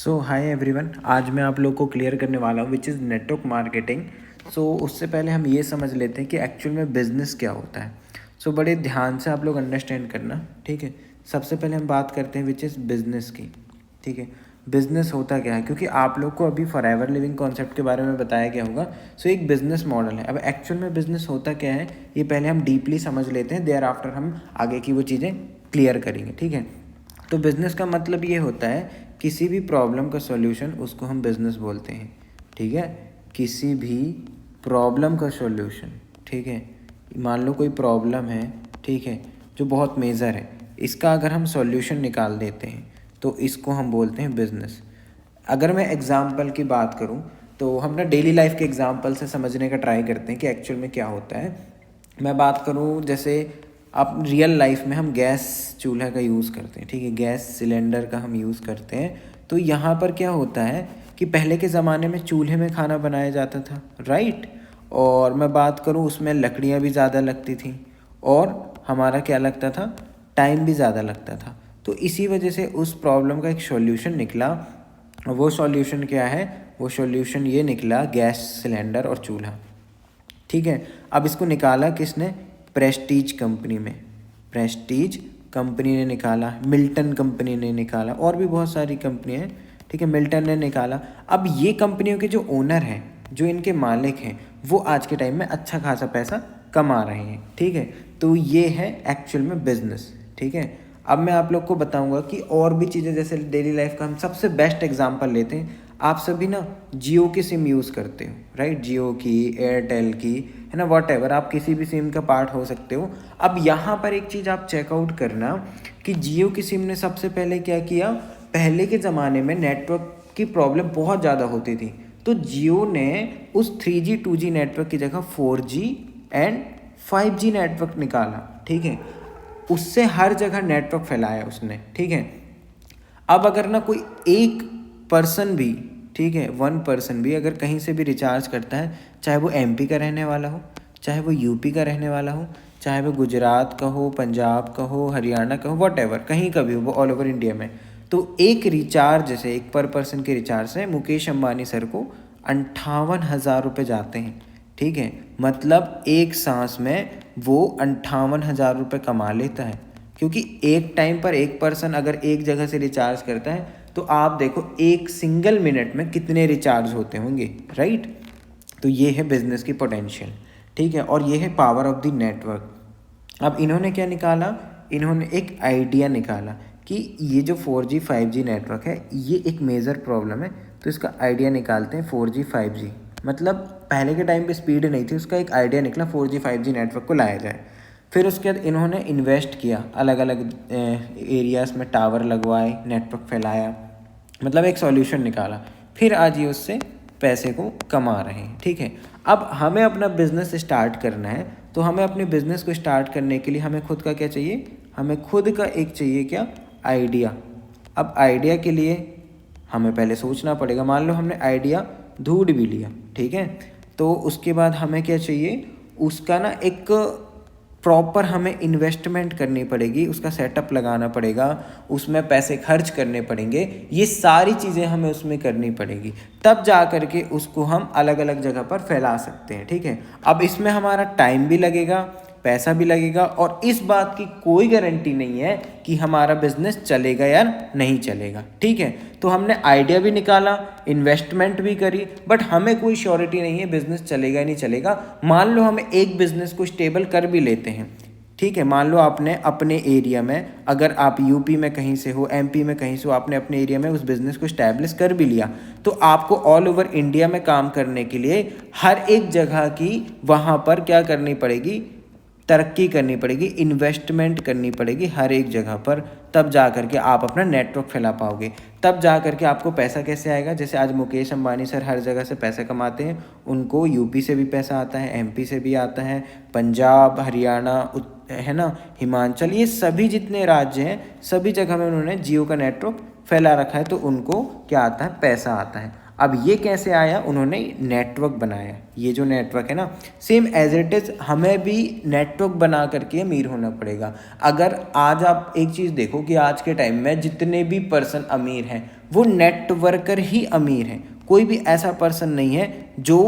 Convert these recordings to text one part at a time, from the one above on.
सो hi everyone, आज मैं आप लोग को क्लियर करने वाला हूँ विच इज़ नेटवर्क मार्केटिंग। सो उससे पहले हम ये समझ लेते हैं कि एक्चुअल में बिज़नेस क्या होता है। सो बड़े ध्यान से आप लोग अंडरस्टैंड करना, ठीक है। सबसे पहले हम बात करते हैं विच इज़ बिज़नेस की, ठीक है। बिज़नेस होता क्या है, क्योंकि आप लोग को अभी फॉरएवर लिविंग कॉन्सेप्ट के बारे में बताया गया होगा। सो एक बिज़नेस मॉडल है। अब एक्चुअल में बिज़नेस होता क्या है ये पहले हम डीपली समझ लेते हैं, देयर आफ्टर हम आगे की वो चीज़ें क्लियर करेंगे, ठीक है। तो बिज़नेस का मतलब ये होता है किसी भी प्रॉब्लम का सॉल्यूशन, उसको हम बिज़नेस बोलते हैं, ठीक है। किसी भी प्रॉब्लम का सॉल्यूशन, ठीक है। मान लो कोई प्रॉब्लम है, ठीक है, जो बहुत मेजर है, इसका अगर हम सॉल्यूशन निकाल देते हैं तो इसको हम बोलते हैं बिज़नेस। अगर मैं एग्ज़ाम्पल की बात करूं तो हम ना डेली लाइफ के एग्ज़ाम्पल से समझने का ट्राई करते हैं कि एक्चुअल में क्या होता है। मैं बात करूं जैसे अब रियल लाइफ में हम गैस चूल्हा का यूज़ करते हैं, ठीक है, गैस सिलेंडर का हम यूज़ करते हैं। तो यहाँ पर क्या होता है कि पहले के ज़माने में चूल्हे में खाना बनाया जाता था, राइट। और मैं बात करूँ उसमें लकड़ियाँ भी ज़्यादा लगती थी और हमारा क्या लगता था, टाइम भी ज़्यादा लगता था। तो इसी वजह से उस प्रॉब्लम का एक सॉल्यूशन निकला। वो सॉल्यूशन क्या है, वो सॉल्यूशन ये निकला गैस सिलेंडर और चूल्हा, ठीक है। अब इसको निकाला किसने, प्रेस्टीज कंपनी में, प्रेस्टीज कंपनी ने निकाला, मिल्टन कंपनी ने निकाला, और भी बहुत सारी कंपनियाँ हैं, ठीक है, मिल्टन ने निकाला। अब ये कंपनियों के जो ओनर हैं, जो इनके मालिक हैं, वो आज के टाइम में अच्छा खासा पैसा कमा रहे हैं, ठीक है। तो ये है एक्चुअल में बिजनेस, ठीक है। अब मैं आप लोग को बताऊंगा कि और भी चीज़ें, जैसे डेली लाइफ का हम सबसे बेस्ट एग्जांपल लेते हैं। आप सभी ना जियो की सिम यूज़ करते हो, राइट, जियो की, एयरटेल की, है ना, वॉट एवर, आप किसी भी सिम का पार्ट हो सकते हो। अब यहाँ पर एक चीज़ आप चेकआउट करना कि जियो की सिम ने सबसे पहले क्या किया, पहले के ज़माने में नेटवर्क की प्रॉब्लम बहुत ज़्यादा होती थी, तो जियो ने उस 3G 2G नेटवर्क की जगह 4G एंड 5G नेटवर्क निकाला, ठीक है। उससे हर जगह नेटवर्क फैलाया उसने, ठीक है। अब अगर ना कोई एक पर्सन भी, ठीक है, वन पर्सन भी अगर कहीं से भी रिचार्ज करता है, चाहे वो MP का रहने वाला हो, चाहे वो UP का रहने वाला हो, चाहे वो गुजरात का हो, पंजाब का हो, हरियाणा का हो, वट एवर, कहीं का भी हो, वो ऑल ओवर इंडिया में, तो एक रिचार्ज से, एक पर पर्सन के रिचार्ज से मुकेश अंबानी सर को 58,000 रुपये जाते हैं, ठीक है। मतलब एक सांस में वो 58,000 रुपये कमा लेता है, क्योंकि एक टाइम पर एक पर्सन अगर एक जगह से रिचार्ज करता है तो आप देखो एक सिंगल मिनट में कितने रिचार्ज होते होंगे, राइट। तो ये है बिजनेस की पोटेंशियल, ठीक है, और ये है पावर ऑफ द नेटवर्क। अब इन्होंने क्या निकाला, इन्होंने एक आइडिया निकाला कि ये जो 4G 5G नेटवर्क है ये एक मेजर प्रॉब्लम है, तो इसका आइडिया निकालते हैं 4G 5G। मतलब पहले के टाइम पे स्पीड नहीं थी, उसका एक आइडिया निकला 4G 5G नेटवर्क को लाया जाए। फिर उसके बाद इन्होंने इन्वेस्ट किया, अलग अलग एरियाज़ में टावर लगवाए, नेटवर्क फैलाया, मतलब एक सॉल्यूशन निकाला। फिर आज ये उससे पैसे को कमा रहे हैं, ठीक है। अब हमें अपना बिजनेस स्टार्ट करना है, तो हमें अपने बिजनेस को स्टार्ट करने के लिए हमें खुद का क्या चाहिए, हमें खुद का एक चाहिए क्या, आइडिया। अब आइडिया के लिए हमें पहले सोचना पड़ेगा। मान लो हमने आइडिया ढूंढ भी लिया, ठीक है, तो उसके बाद हमें क्या चाहिए, उसका ना एक प्रॉपर हमें इन्वेस्टमेंट करनी पड़ेगी, उसका सेटअप लगाना पड़ेगा, उसमें पैसे खर्च करने पड़ेंगे, ये सारी चीज़ें हमें उसमें करनी पड़ेगी, तब जा कर के उसको हम अलग अलग जगह पर फैला सकते हैं, ठीक है। अब इसमें हमारा टाइम भी लगेगा, पैसा भी लगेगा, और इस बात की कोई गारंटी नहीं है कि हमारा बिजनेस चलेगा या नहीं चलेगा, ठीक है। तो हमने आइडिया भी निकाला, इन्वेस्टमेंट भी करी, बट हमें कोई श्योरिटी नहीं है बिजनेस चलेगा या नहीं चलेगा। मान लो हम एक बिजनेस को स्टेबल कर भी लेते हैं, ठीक है, मान लो आपने अपने एरिया में, अगर आप UP में कहीं से हो, MP में कहीं से हो, आपने अपने एरिया में उस बिज़नेस को स्टैब्लिश कर भी लिया, तो आपको ऑल ओवर इंडिया में काम करने के लिए हर एक जगह की वहाँ पर क्या करनी पड़ेगी, तरक्की करनी पड़ेगी, इन्वेस्टमेंट करनी पड़ेगी हर एक जगह पर, तब जा कर के आप अपना नेटवर्क फैला पाओगे, तब जा कर के आपको पैसा कैसे आएगा। जैसे आज मुकेश अंबानी सर हर जगह से पैसे कमाते हैं, उनको UP से भी पैसा आता है, MP से भी आता है, पंजाब, हरियाणा, है ना, हिमाचल, ये सभी जितने राज्य हैं सभी जगह में उन्होंने जियो का नेटवर्क फैला रखा है, तो उनको क्या आता है, पैसा आता है। अब ये कैसे आया, उन्होंने नेटवर्क बनाया। ये जो नेटवर्क है ना, सेम एज इट इज़ हमें भी नेटवर्क बना करके अमीर होना पड़ेगा। अगर आज आप एक चीज़ देखो कि आज के टाइम में जितने भी पर्सन अमीर हैं वो नेटवर्कर ही अमीर हैं। कोई भी ऐसा पर्सन नहीं है जो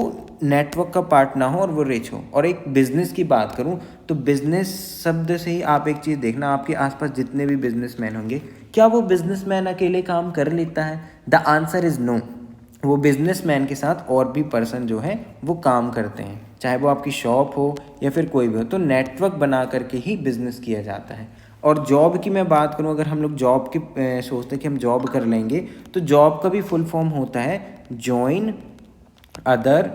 नेटवर्क का पार्ट ना हो और वो रिच हो। और एक बिज़नेस की बात करूं तो बिज़नेस शब्द से ही आप एक चीज़ देखना, आपके आसपास जितने भी बिजनेसमैन होंगे, क्या वो बिजनेसमैन अकेले काम कर लेता है? The answer is no. वो बिजनेसमैन के साथ और भी पर्सन जो है वो काम करते हैं, चाहे वो आपकी शॉप हो या फिर कोई भी हो। तो नेटवर्क बना करके ही बिज़नेस किया जाता है। और जॉब की मैं बात करूं, अगर हम लोग जॉब की सोचते हैं कि हम जॉब कर लेंगे, तो जॉब का भी फुल फॉर्म होता है जॉइन अदर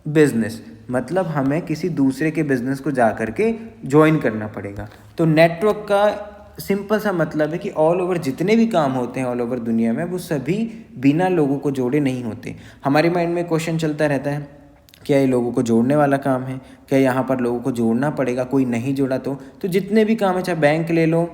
बिजनेस। मतलब हमें किसी दूसरे के बिजनेस को जा करके ज्वाइन करना पड़ेगा। तो नेटवर्क का सिंपल सा मतलब है कि ऑल ओवर जितने भी काम होते हैं ऑल ओवर दुनिया में, वो सभी बिना लोगों को जोड़े नहीं होते। हमारे माइंड में क्वेश्चन चलता रहता है, क्या ये लोगों को जोड़ने वाला काम है? क्या यहाँ पर लोगों को जोड़ना पड़ेगा? कोई नहीं जोड़ा तो जितने भी काम है, चाहे बैंक ले लो,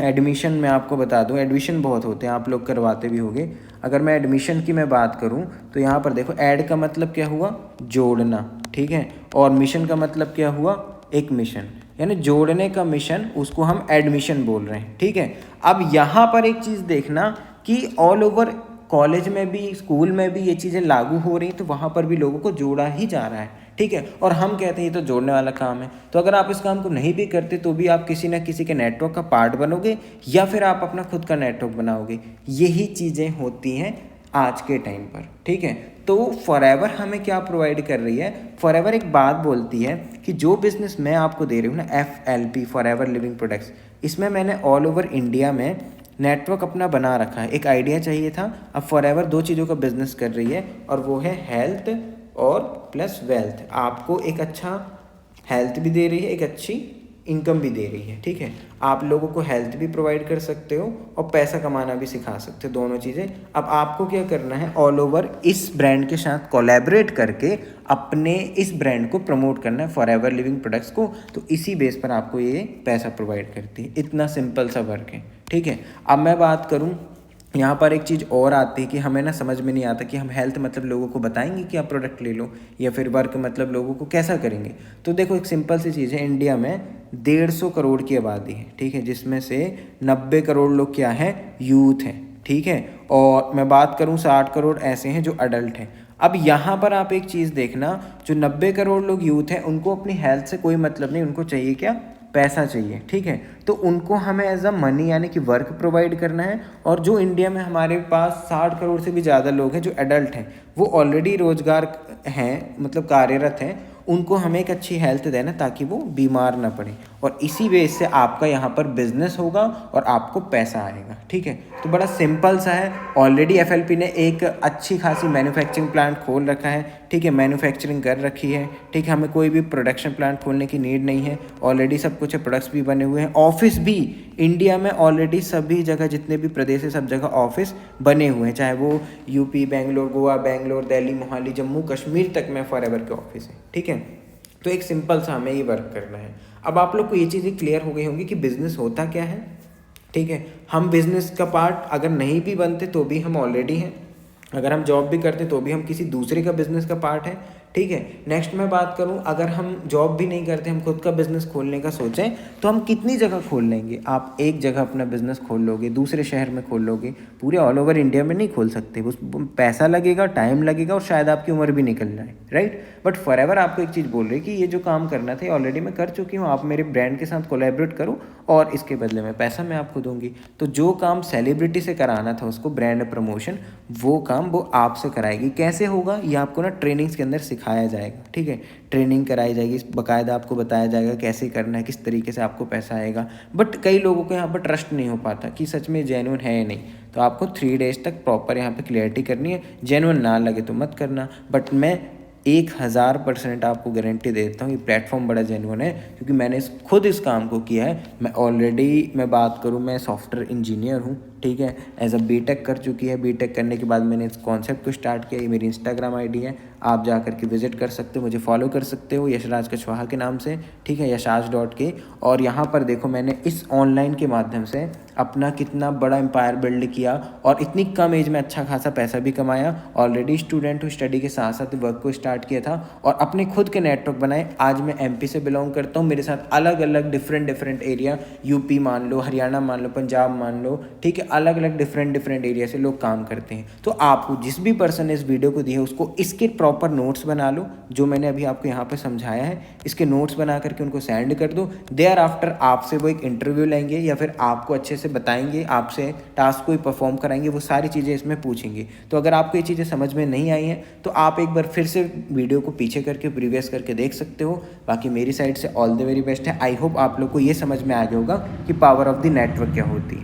एडमिशन में आपको बता दूं, एडमिशन बहुत होते हैं, आप लोग करवाते भी होंगे। अगर मैं एडमिशन की मैं बात करूं तो यहाँ पर देखो, ऐड का मतलब क्या हुआ? जोड़ना, ठीक है। और मिशन का मतलब क्या हुआ? एक मिशन, यानी जोड़ने का मिशन, उसको हम एडमिशन बोल रहे हैं, ठीक है। अब यहाँ पर एक चीज़ देखना कि ऑल ओवर कॉलेज में भी, स्कूल में भी ये चीज़ें लागू हो रही, तो वहाँ पर भी लोगों को जोड़ा ही जा रहा है, ठीक है। और हम कहते हैं ये तो जोड़ने वाला काम है। तो अगर आप इस काम को नहीं भी करते तो भी आप किसी न किसी के नेटवर्क का पार्ट बनोगे, या फिर आप अपना खुद का नेटवर्क बनाओगे। यही चीज़ें होती हैं आज के टाइम पर, ठीक है। तो फॉरएवर हमें क्या प्रोवाइड कर रही है? फॉरएवर एक बात बोलती है कि जो बिज़नेस मैं आपको दे रही हूँ ना, FLP, फॉरएवर लिविंग प्रोडक्ट्स, इसमें मैंने ऑल ओवर इंडिया में नेटवर्क अपना बना रखा है। एक आइडिया चाहिए था। अब फॉरएवर दो चीज़ों का बिजनेस कर रही है, और वो है हेल्थ और प्लस वेल्थ। आपको एक अच्छा हेल्थ भी दे रही है, एक अच्छी इनकम भी दे रही है, ठीक है। आप लोगों को हेल्थ भी प्रोवाइड कर सकते हो और पैसा कमाना भी सिखा सकते हो, दोनों चीज़ें। अब आपको क्या करना है, ऑल ओवर इस ब्रांड के साथ कोलैबोरेट करके अपने इस ब्रांड को प्रमोट करना है, फॉरएवर लिविंग प्रोडक्ट्स को। तो इसी बेस पर आपको ये पैसा प्रोवाइड करती है। इतना सिंपल सा वर्क है, ठीक है। अब मैं बात करूँ, यहाँ पर एक चीज़ और आती है कि हमें ना समझ में नहीं आता कि हम हेल्थ मतलब लोगों को बताएंगे कि आप प्रोडक्ट ले लो, या फिर वर्क मतलब लोगों को कैसा करेंगे। तो देखो, एक सिंपल सी चीज़ है, इंडिया में 150 करोड़ की आबादी है, ठीक है, जिसमें से 90 करोड़ लोग क्या है? यूथ हैं, ठीक है। और मैं बात करूँ 60 करोड़ ऐसे हैं जो अडल्ट हैं। अब यहाँ पर आप एक चीज़ देखना, जो 90 करोड़ लोग यूथ हैं, उनको अपनी हेल्थ से कोई मतलब नहीं, उनको चाहिए क्या? पैसा चाहिए, ठीक है। तो उनको हमें एज अ मनी यानी कि वर्क प्रोवाइड करना है। और जो इंडिया में हमारे पास 60 करोड़ से भी ज़्यादा लोग हैं जो एडल्ट हैं, वो ऑलरेडी रोजगार हैं, मतलब कार्यरत हैं, उनको हमें एक अच्छी हेल्थ देना ताकि वो बीमार ना पड़े। और इसी बेस से आपका यहाँ पर बिजनेस होगा और आपको पैसा आएगा, ठीक है। तो बड़ा सिंपल सा है। ऑलरेडी FLP ने एक अच्छी खासी मैन्युफैक्चरिंग प्लांट खोल रखा है, ठीक है, मैन्युफैक्चरिंग कर रखी है, ठीक है। हमें कोई भी प्रोडक्शन प्लांट खोलने की नीड नहीं है, ऑलरेडी सब कुछ है, प्रोडक्ट्स भी बने हुए हैं। ऑफिस भी इंडिया में ऑलरेडी सभी जगह, जितने भी प्रदेश है सब जगह ऑफिस बने हुए हैं, चाहे वो यूपी, बेंगलोर, गोवा, बेंगलोर, दिल्ली, मोहाली, जम्मू कश्मीर तक में फॉरएवर के ऑफिस है, ठीक है। तो एक सिंपल सा हमें ये वर्क करना है। अब आप लोग को ये चीज़ें क्लियर हो गई होंगी कि बिज़नेस होता क्या है, ठीक है। हम बिज़नेस का पार्ट अगर नहीं भी बनते तो भी हम ऑलरेडी हैं, अगर हम जॉब भी करते तो भी हम किसी दूसरे का बिज़नेस का पार्ट है, ठीक है। नेक्स्ट मैं बात करूं, अगर हम जॉब भी नहीं करते, हम खुद का बिज़नेस खोलने का सोचें, तो हम कितनी जगह खोल लेंगे? आप एक जगह अपना बिज़नेस खोल लोगे, दूसरे शहर में खोल लोगे, पूरे ऑल ओवर इंडिया में नहीं खोल सकते। उस पैसा लगेगा, टाइम लगेगा, और शायद आपकी उम्र भी निकल जाए, राइट। बट फॉरएवर आपको एक चीज़ बोल रही है कि ये जो काम करना था ऑलरेडी मैं कर चुकी हूँ, आप मेरे ब्रांड के साथ कोलैबोरेट करो और इसके बदले में पैसा मैं आपको दूंगी। तो जो काम सेलिब्रिटी से कराना था, उसको ब्रांड प्रमोशन, वो काम वो आपसे कराएगी। कैसे होगा ये आपको ना ट्रेनिंग्स के अंदर सिखाया जाएगा, ठीक है। ट्रेनिंग कराई जाएगी, बाकायदा आपको बताया जाएगा कैसे करना है, किस तरीके से आपको पैसा आएगा। बट कई लोगों को यहाँ पर ट्रस्ट नहीं हो पाता कि सच में जेन्युइन है या नहीं। तो आपको 3 डेज तक प्रॉपर यहाँ पे क्लियरिटी करनी है। जेन्युइन ना लगे तो मत करना, बट मैं 1000% आपको गारंटी दे देता हूँ ये प्लेटफॉर्म बड़ा जेन्युइन है, क्योंकि मैंने खुद इस काम को किया है। मैं ऑलरेडी मैं बात करूँ, मैं सॉफ्टवेयर इंजीनियर हूँ, ठीक है। एज अ बीटेक कर चुकी है। बीटेक करने के बाद मैंने इस कॉन्सेप्ट को स्टार्ट किया। ये मेरी इंस्टाग्राम आईडी है, आप जा कर के विजिट कर सकते हो, मुझे फॉलो कर सकते हो यशराज कुशवाहा के नाम से, ठीक है, यशाज.के। और यहाँ पर देखो मैंने इस ऑनलाइन के माध्यम से अपना कितना बड़ा एम्पायर बिल्ड किया और इतनी कम एज में अच्छा खासा पैसा भी कमाया। ऑलरेडी स्टूडेंट हूँ, स्टडी के साथ साथ वर्क को स्टार्ट किया था और अपने खुद के नेटवर्क बनाए। आज मैं एमपी से बिलोंग करता हूँ, मेरे साथ अलग अलग डिफरेंट एरिया, यूपी मान लो, हरियाणा मान लो, पंजाब मान लो, ठीक है, अलग अलग डिफरेंट एरिया से लोग काम करते हैं। तो आपको जिस भी पर्सन ने इस वीडियो को दी है उसको इसके प्रॉपर नोट्स बना लो, जो मैंने अभी आपको यहाँ पर समझाया है, इसके नोट्स बना करके उनको सेंड कर दो। देयर आफ्टर आपसे वो एक इंटरव्यू लेंगे या फिर आपको अच्छे से बताएंगे, आपसे टास्क को परफॉर्म कराएंगे, वो सारी चीज़ें इसमें पूछेंगे। तो अगर आपको ये चीज़ें समझ में नहीं आई हैं तो आप एक बार फिर से वीडियो को पीछे करके प्रीवियस करके देख सकते हो। बाकी मेरी साइड से ऑल द वेरी बेस्ट है। आई होप आप लोग को ये समझ में आ गया होगा कि पावर ऑफ द नेटवर्क क्या होती है।